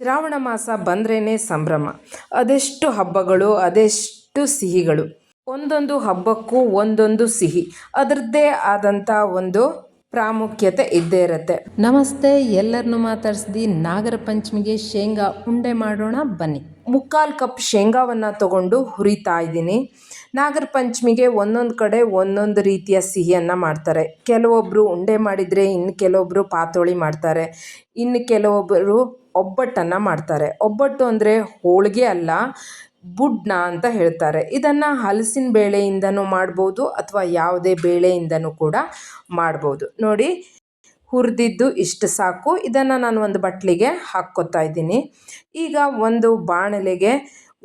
ಶ್ರಾವಣ ಮಾಸ ಬಂದ್ರೇ ಸಂಭ್ರಮ. ಅದೆಷ್ಟು ಹಬ್ಬಗಳು, ಅದೆಷ್ಟು ಸಿಹಿಗಳು. ಒಂದೊಂದು ಹಬ್ಬಕ್ಕೂ ಒಂದೊಂದು ಸಿಹಿ, ಅದರದ್ದೇ ಆದಂಥ ಒಂದು ಪ್ರಾಮುಖ್ಯತೆ ಇದ್ದೇ ಇರುತ್ತೆ. ನಮಸ್ತೆ, ಎಲ್ಲರನ್ನು ಮಾತಾಡಿಸ್ದಿ. ನಾಗರ ಪಂಚಮಿಗೆ ಶೇಂಗಾ ಉಂಡೆ ಮಾಡೋಣ ಬನ್ನಿ. 3/4 ಕಪ್ ಶೇಂಗಾವನ್ನು ತಗೊಂಡು ಹುರಿತಾ ಇದ್ದೀನಿ. ನಾಗರ ಪಂಚಮಿಗೆ ಒಂದೊಂದು ಕಡೆ ಒಂದೊಂದು ರೀತಿಯ ಸಿಹಿಯನ್ನು ಮಾಡ್ತಾರೆ. ಕೆಲವೊಬ್ಬರು ಉಂಡೆ ಮಾಡಿದರೆ, ಇನ್ನು ಕೆಲವೊಬ್ಬರು ಪಾತೋಳಿ ಮಾಡ್ತಾರೆ, ಇನ್ನು ಕೆಲವೊಬ್ಬರು ಒಬ್ಬಟ್ಟನ್ನು ಮಾಡ್ತಾರೆ. ಒಬ್ಬಟ್ಟು ಅಂದರೆ ಹೋಳಿಗೆ ಅಲ್ಲ, ಬುಡ್ನ ಅಂತ ಹೇಳ್ತಾರೆ. ಇದನ್ನು ಹಲಸಿನ ಬೇಳೆಯಿಂದನೂ ಮಾಡ್ಬೋದು ಅಥವಾ ಯಾವುದೇ ಬೇಳೆಯಿಂದನೂ ಕೂಡ ಮಾಡ್ಬೋದು. ನೋಡಿ, ಹುರಿದಿದ್ದು ಇಷ್ಟು ಸಾಕು. ಇದನ್ನು ನಾನು ಒಂದು ಬಟ್ಲಿಗೆ ಹಾಕ್ಕೊತಾ ಇದ್ದೀನಿ. ಈಗ ಒಂದು ಬಾಣಲೆಗೆ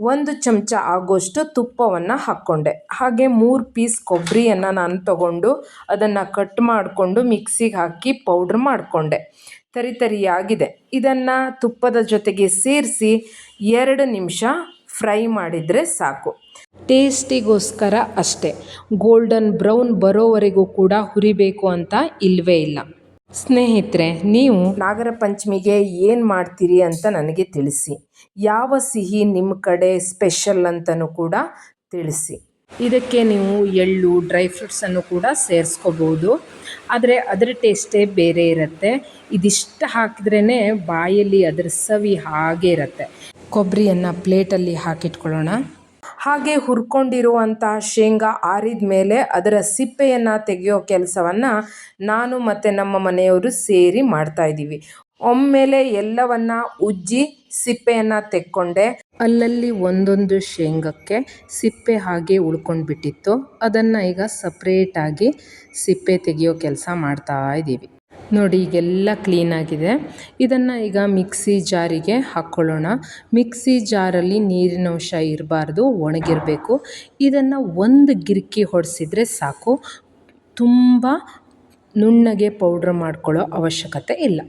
1 ಚಮಚ ಆಗೋಷ್ಟು ತುಪ್ಪವನ್ನು ಹಾಕ್ಕೊಂಡೆ. ಹಾಗೆ 3 ಪೀಸ್ ಕೊಬ್ಬರಿಯನ್ನು ನಾನು ತಗೊಂಡು ಅದನ್ನು ಕಟ್ ಮಾಡಿಕೊಂಡು ಮಿಕ್ಸಿಗೆ ಹಾಕಿ ಪೌಡ್ರ್ ಮಾಡಿಕೊಂಡೆ. ತರಿಯಾಗಿದೆ. ಇದನ್ನು ತುಪ್ಪದ ಜೊತೆಗೆ ಸೇರಿಸಿ 2 ನಿಮಿಷ ಫ್ರೈ ಮಾಡಿದರೆ ಸಾಕು. ಟೇಸ್ಟಿಗೋಸ್ಕರ ಅಷ್ಟೇ, ಗೋಲ್ಡನ್ ಬ್ರೌನ್ ಬರೋವರೆಗೂ ಕೂಡ ಹುರಿಬೇಕು ಅಂತ ಇಲ್ಲವೇ ಇಲ್ಲ. ಸ್ನೇಹಿತರೆ, ನೀವು ನಾಗರ ಪಂಚಮಿಗೆ ಏನು ಮಾಡ್ತೀರಿ ಅಂತ ನನಗೆ ತಿಳಿಸಿ. ಯಾವ ಸಿಹಿ ನಿಮ್ಮ ಕಡೆ ಸ್ಪೆಷಲ್ ಅಂತಲೂ ಕೂಡ ತಿಳಿಸಿ. ಇದಕ್ಕೆ ನೀವು ಎಳ್ಳು, ಡ್ರೈ ಫ್ರೂಟ್ಸನ್ನು ಕೂಡ ಸೇರಿಸ್ಕೋಬೋದು. ಆದರೆ ಅದರ ಟೇಸ್ಟೇ ಬೇರೆ ಇರುತ್ತೆ. ಇದಿಷ್ಟು ಹಾಕಿದ್ರೇ ಬಾಯಲ್ಲಿ ಅದರ ಸವಿ ಹಾಗೆ ಇರುತ್ತೆ. ಕೊಬ್ಬರಿಯನ್ನು ಪ್ಲೇಟಲ್ಲಿ ಹಾಕಿಟ್ಕೊಳ್ಳೋಣ. ಹಾಗೆ ಹುರ್ಕೊಂಡಿರುವಂಥ ಶೇಂಗಾ ಆರಿದ ಮೇಲೆ ಅದರ ಸಿಪ್ಪೆಯನ್ನು ತೆಗೆಯೋ ಕೆಲಸವನ್ನು ನಾನು ಮತ್ತು ನಮ್ಮ ಮನೆಯವರು ಸೇರಿ ಮಾಡ್ತಾಯಿದ್ದೀವಿ. ಒಮ್ಮೆಲೆ ಎಲ್ಲವನ್ನ ಉಜ್ಜಿ ಸಿಪ್ಪೆಯನ್ನು ತೆಕ್ಕೊಂಡೆ. ಅಲ್ಲಲ್ಲಿ ಒಂದೊಂದು ಶೇಂಗಕ್ಕೆ ಸಿಪ್ಪೆ ಹಾಗೆ ಉಳ್ಕೊಂಡ್ಬಿಟ್ಟಿತ್ತು. ಅದನ್ನು ಈಗ ಸಪ್ರೇಟಾಗಿ ಸಿಪ್ಪೆ ತೆಗೆಯೋ ಕೆಲಸ ಮಾಡ್ತಾ ಇದ್ದೀವಿ. ನೋಡಿ, ಈಗೆಲ್ಲ ಕ್ಲೀನಾಗಿದೆ. ಇದನ್ನು ಈಗ ಮಿಕ್ಸಿ ಜಾರಿಗೆ ಹಾಕ್ಕೊಳ್ಳೋಣ. ಮಿಕ್ಸಿ ಜಾರಲ್ಲಿ ನೀರಿನಂಶ ಇರಬಾರ್ದು, ಒಣಗಿರಬೇಕು. ಇದನ್ನು ಒಂದು ಗಿರ್ಕಿ ಹೊಡೆಸಿದ್ರೆ ಸಾಕು. ತುಂಬ ನುಣ್ಣಗೆ ಪೌಡ್ರ್ ಮಾಡ್ಕೊಳ್ಳೋ ಅವಶ್ಯಕತೆ ಇಲ್ಲ.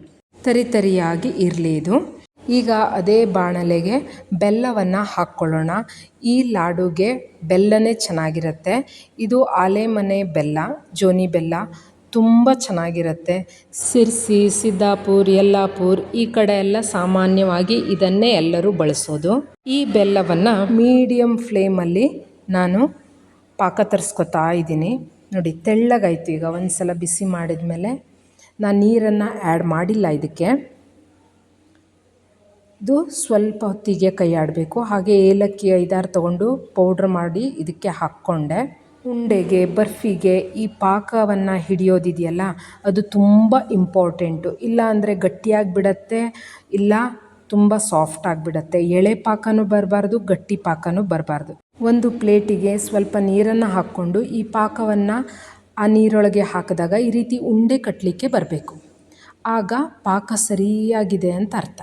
ತರಿಯಾಗಿ ಇರಲಿ ಇದು. ಈಗ ಅದೇ ಬಾಣಲೆಗೆ ಬೆಲ್ಲವನ್ನು ಹಾಕ್ಕೊಳ್ಳೋಣ. ಈ ಲಾಡುಗೆ ಬೆಲ್ಲನೇ ಚೆನ್ನಾಗಿರುತ್ತೆ. ಇದು ಆಲೆಮನೆ ಬೆಲ್ಲ, ಜೋನಿ ಬೆಲ್ಲ, ತುಂಬ ಚೆನ್ನಾಗಿರುತ್ತೆ. ಸಿರ್ಸಿ, ಸಿದ್ದಾಪುರ್, ಯಲ್ಲಾಪುರ್ ಈ ಕಡೆ ಎಲ್ಲ ಸಾಮಾನ್ಯವಾಗಿ ಇದನ್ನೇ ಎಲ್ಲರೂ ಬಳಸೋದು. ಈ ಬೆಲ್ಲವನ್ನು ಮೀಡಿಯಮ್ ಫ್ಲೇಮಲ್ಲಿ ನಾನು ಪಾಕ ತರಿಸ್ಕೊತಾ ಇದ್ದೀನಿ. ನೋಡಿ, ತೆಳ್ಳಗಾಯ್ತು. ಈಗ ಒಂದು ಸಲ ಬಿಸಿ ಮಾಡಿದ ಮೇಲೆ ನಾನು ನೀರನ್ನು ಆ್ಯಡ್ ಮಾಡಿಲ್ಲ ಇದಕ್ಕೆ. ಇದು ಸ್ವಲ್ಪ ಹೊತ್ತಿಗೆ ಕೈ ಆಡಬೇಕು. ಹಾಗೆ ಏಲಕ್ಕಿ 5-6 ತೊಗೊಂಡು ಪೌಡ್ರ್ ಮಾಡಿ ಇದಕ್ಕೆ ಹಾಕ್ಕೊಂಡೆ. ಉಂಡೆಗೆ, ಬರ್ಫಿಗೆ ಈ ಪಾಕವನ್ನು ಹಿಡಿಯೋದಿದೆಯಲ್ಲ, ಅದು ತುಂಬ ಇಂಪಾರ್ಟೆಂಟು. ಇಲ್ಲ ಅಂದರೆ ಗಟ್ಟಿಯಾಗಿಬಿಡತ್ತೆ, ಇಲ್ಲ ತುಂಬ ಸಾಫ್ಟ್ ಆಗಿಬಿಡತ್ತೆ. ಎಳೆ ಪಾಕನೂ ಬರಬಾರ್ದು, ಗಟ್ಟಿ ಪಾಕನೂ ಬರಬಾರ್ದು. ಒಂದು ಪ್ಲೇಟಿಗೆ ಸ್ವಲ್ಪ ನೀರನ್ನು ಹಾಕ್ಕೊಂಡು ಈ ಪಾಕವನ್ನು ಆ ನೀರೊಳಗೆ ಹಾಕಿದಾಗ ಈ ರೀತಿ ಉಂಡೆ ಕಟ್ಟಲಿಕ್ಕೆ ಬರಬೇಕು. ಆಗ ಪಾಕ ಸರಿಯಾಗಿದೆ ಅಂತ ಅರ್ಥ.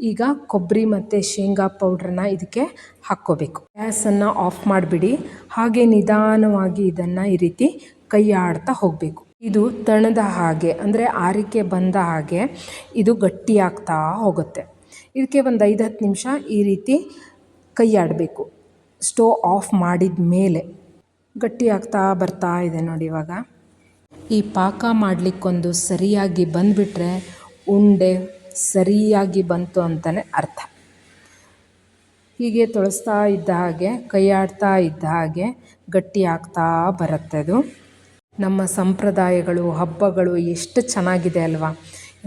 ಈಗ ಕೊಬ್ಬರಿ ಮತ್ತು ಶೇಂಗಾ ಪೌಡ್ರನ್ನ ಇದಕ್ಕೆ ಹಾಕ್ಕೋಬೇಕು. ಗ್ಯಾಸನ್ನು ಆಫ್ ಮಾಡಿಬಿಡಿ. ಹಾಗೆ ನಿಧಾನವಾಗಿ ಇದನ್ನು ಈ ರೀತಿ ಕೈ ಆಡ್ತಾ ಹೋಗಬೇಕು. ಇದು ತಣದ ಹಾಗೆ, ಅಂದರೆ ಆರಿಕೆ ಬಂದ ಹಾಗೆ ಇದು ಗಟ್ಟಿಯಾಗ್ತಾ ಹೋಗುತ್ತೆ. ಇದಕ್ಕೆ ಒಂದು 5-10 ನಿಮಿಷ ಈ ರೀತಿ ಕೈ ಆಡಬೇಕು. ಸ್ಟವ್ ಆಫ್ ಮಾಡಿದ ಮೇಲೆ ಗಟ್ಟಿಯಾಗ್ತಾ ಬರ್ತಾ ಇದೆ ನೋಡಿ. ಇವಾಗ ಈ ಪಾಕ ಮಾಡಲಿಕ್ಕೊಂದು ಸರಿಯಾಗಿ ಬಂದುಬಿಟ್ರೆ ಉಂಡೆ ಸರಿಯಾಗಿ ಬಂತು ಅಂತಲೇ ಅರ್ಥ. ಹೀಗೆ ತೊಳಸ್ತಾ ಇದ್ದ ಹಾಗೆ, ಕೈ ಆಡ್ತಾ ಇದ್ದ ಹಾಗೆ ಗಟ್ಟಿ ಆಗ್ತಾ ಬರುತ್ತೆ. ಅದು ನಮ್ಮ ಸಂಪ್ರದಾಯಗಳು, ಹಬ್ಬಗಳು ಎಷ್ಟು ಚೆನ್ನಾಗಿದೆ ಅಲ್ವಾ.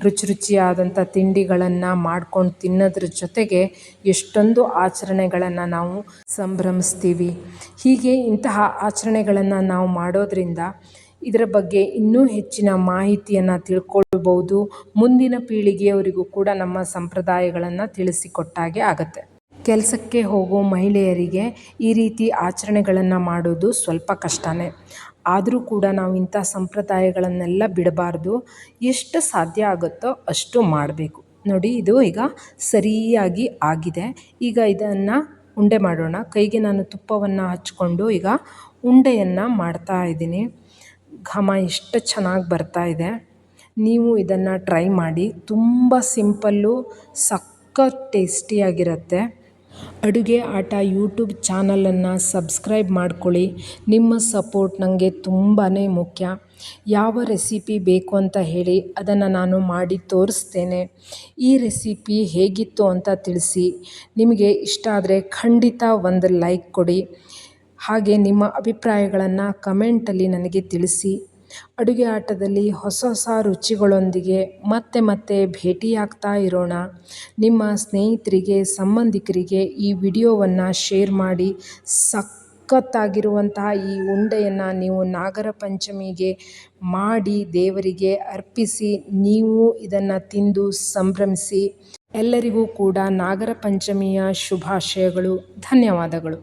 ರುಚಿಯಾದಂಥ ತಿಂಡಿಗಳನ್ನು ಮಾಡ್ಕೊಂಡು ತಿನ್ನೋದ್ರ ಜೊತೆಗೆ ಎಷ್ಟೊಂದು ಆಚರಣೆಗಳನ್ನು ನಾವು ಸಂಭ್ರಮಿಸ್ತೀವಿ. ಹೀಗೆ ಇಂತಹ ಆಚರಣೆಗಳನ್ನು ನಾವು ಮಾಡೋದ್ರಿಂದ ಇದರ ಬಗ್ಗೆ ಇನ್ನೂ ಹೆಚ್ಚಿನ ಮಾಹಿತಿಯನ್ನು ತಿಳ್ಕೊಳ್ಬೋದು. ಮುಂದಿನ ಪೀಳಿಗೆಯವರಿಗೂ ಕೂಡ ನಮ್ಮ ಸಂಪ್ರದಾಯಗಳನ್ನು ತಿಳಿಸಿಕೊಟ್ಟಾಗೆ ಆಗುತ್ತೆ. ಕೆಲಸಕ್ಕೆ ಹೋಗೋ ಮಹಿಳೆಯರಿಗೆ ಈ ರೀತಿ ಆಚರಣೆಗಳನ್ನು ಮಾಡೋದು ಸ್ವಲ್ಪ ಕಷ್ಟನೇ. ಆದರೂ ಕೂಡ ನಾವು ಇಂಥ ಸಂಪ್ರದಾಯಗಳನ್ನೆಲ್ಲ ಬಿಡಬಾರ್ದು. ಎಷ್ಟು ಸಾಧ್ಯ ಆಗುತ್ತೋ ಅಷ್ಟು ಮಾಡಬೇಕು. ನೋಡಿ, ಇದು ಈಗ ಸರಿಯಾಗಿ ಆಗಿದೆ. ಈಗ ಇದನ್ನು ಉಂಡೆ ಮಾಡೋಣ. ಕೈಗೆ ನಾನು ತುಪ್ಪವನ್ನು ಹಚ್ಕೊಂಡು ಈಗ ಉಂಡೆಯನ್ನು ಮಾಡ್ತಾ ಇದ್ದೀನಿ. ಘಮ ಎಷ್ಟು ಚೆನ್ನಾಗಿ ಬರ್ತಾ ಇದೆ. ನೀವು ಇದನ್ನು ಟ್ರೈ ಮಾಡಿ. ತುಂಬ ಸಿಂಪಲ್ಲು, ಸಖತ್ ಟೇಸ್ಟಿಯಾಗಿರುತ್ತೆ. ಅಡುಗೆ ಆಟ ಯೂಟ್ಯೂಬ್ ಚಾನಲನ್ನು ಸಬ್ಸ್ಕ್ರೈಬ್ ಮಾಡ್ಕೊಳ್ಳಿ. ನಿಮ್ಮ ಸಪೋರ್ಟ್ ನನಗೆ ತುಂಬಾ ಮುಖ್ಯ. ಯಾವ ರೆಸಿಪಿ ಬೇಕು ಅಂತ ಹೇಳಿ, ಅದನ್ನು ನಾನು ಮಾಡಿ ತೋರಿಸ್ತೇನೆ. ಈ ರೆಸಿಪಿ ಹೇಗಿತ್ತು ಅಂತ ತಿಳಿಸಿ. ನಿಮಗೆ ಇಷ್ಟ ಆದರೆ ಖಂಡಿತ ಒಂದು ಲೈಕ್ ಕೊಡಿ. ಹಾಗೆ ನಿಮ್ಮ ಅಭಿಪ್ರಾಯಗಳನ್ನು ಕಮೆಂಟಲ್ಲಿ ನನಗೆ ತಿಳಿಸಿ. ಅಡುಗೆ ಆಟದಲ್ಲಿ ಹೊಸ ಹೊಸ ರುಚಿಗಳೊಂದಿಗೆ ಮತ್ತೆ ಭೇಟಿಯಾಗ್ತಾ ಇರೋಣ. ನಿಮ್ಮ ಸ್ನೇಹಿತರಿಗೆ, ಸಂಬಂಧಿಕರಿಗೆ ಈ ವಿಡಿಯೋವನ್ನು ಶೇರ್ ಮಾಡಿ. ಸಖತ್ತಾಗಿರುವಂತಹ ಈ ಉಂಡೆಯನ್ನು ನೀವು ನಾಗರ ಪಂಚಮಿಗೆ ಮಾಡಿ ದೇವರಿಗೆ ಅರ್ಪಿಸಿ. ನೀವು ಇದನ್ನು ತಿಂದು ಸಂಭ್ರಮಿಸಿ. ಎಲ್ಲರಿಗೂ ಕೂಡ ನಾಗರ ಪಂಚಮಿಯ ಶುಭಾಶಯಗಳು. ಧನ್ಯವಾದಗಳು.